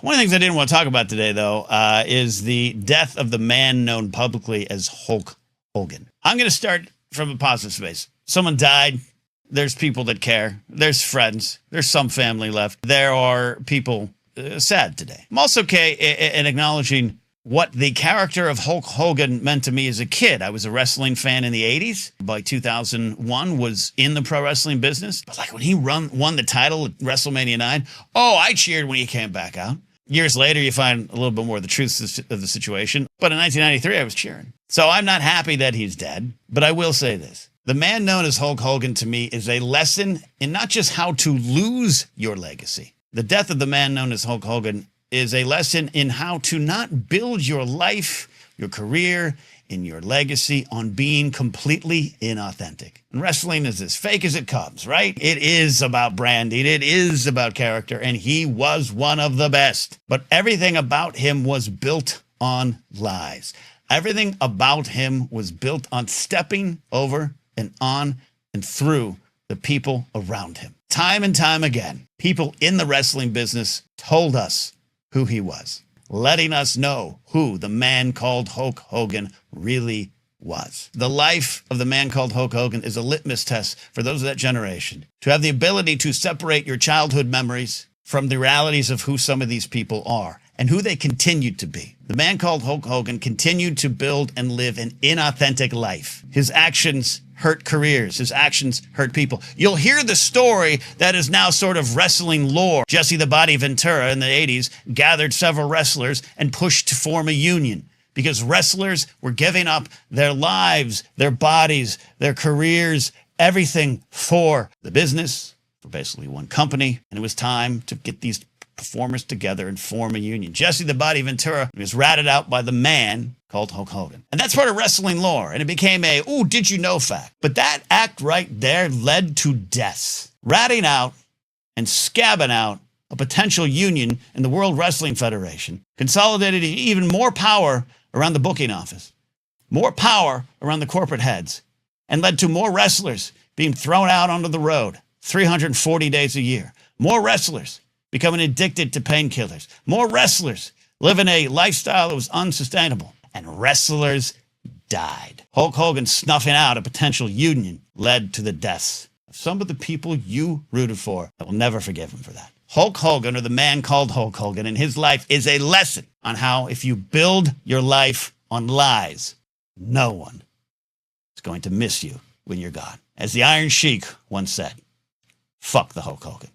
One of the things I didn't want to talk about today, though, is the death of the man known publicly as Hulk Hogan. I'm going to start from a positive space. Someone died. There's people that care. There's friends. There's some family left. There are people sad today. I'm also okay in acknowledging what the character of Hulk Hogan meant to me as a kid. I was a wrestling fan in the 80s. By 2001, was in the pro wrestling business. But like when he won the title at WrestleMania 9, I cheered when he came back out. Years later, you find a little bit more of the truth of the situation. But in 1993, I was cheering. So I'm not happy that he's dead, but I will say this. The man known as Hulk Hogan to me is a lesson in not just how to lose your legacy. The death of the man known as Hulk Hogan is a lesson in how to not build your life, your career, and your legacy on being completely inauthentic. And wrestling is as fake as it comes, right? It is about branding. It is about character. And he was one of the best. But everything about him was built on lies. Everything about him was built on stepping over and on and through the people around him. Time and time again, people in the wrestling business told us who he was, letting us know who the man called Hulk Hogan really was. The life of the man called Hulk Hogan is a litmus test for those of that generation to have the ability to separate your childhood memories from the realities of who some of these people are and who they continued to be. The man called Hulk Hogan continued to build and live an inauthentic life. His actions hurt careers. His actions hurt people. You'll hear the story that is now sort of wrestling lore. Jesse the Body Ventura in the 80s gathered several wrestlers and pushed to form a union because wrestlers were giving up their lives, their bodies, their careers, everything for the business, for basically one company. And it was time to get these performers together and form a union. Jesse the Body Ventura was ratted out by the man called Hulk Hogan. And that's part of wrestling lore. And it became a, did you know fact. But that act right there led to deaths. Ratting out and scabbing out a potential union in the World Wrestling Federation consolidated even more power around the booking office, more power around the corporate heads, and led to more wrestlers being thrown out onto the road 340 days a year. More wrestlers becoming addicted to painkillers. More wrestlers living a lifestyle that was unsustainable. And wrestlers died. Hulk Hogan snuffing out a potential union led to the deaths of some of the people you rooted for. I will never forgive him for that. Hulk Hogan, or the man called Hulk Hogan, and his life is a lesson on how if you build your life on lies, no one is going to miss you when you're gone. As the Iron Sheik once said, fuck the Hulk Hogan.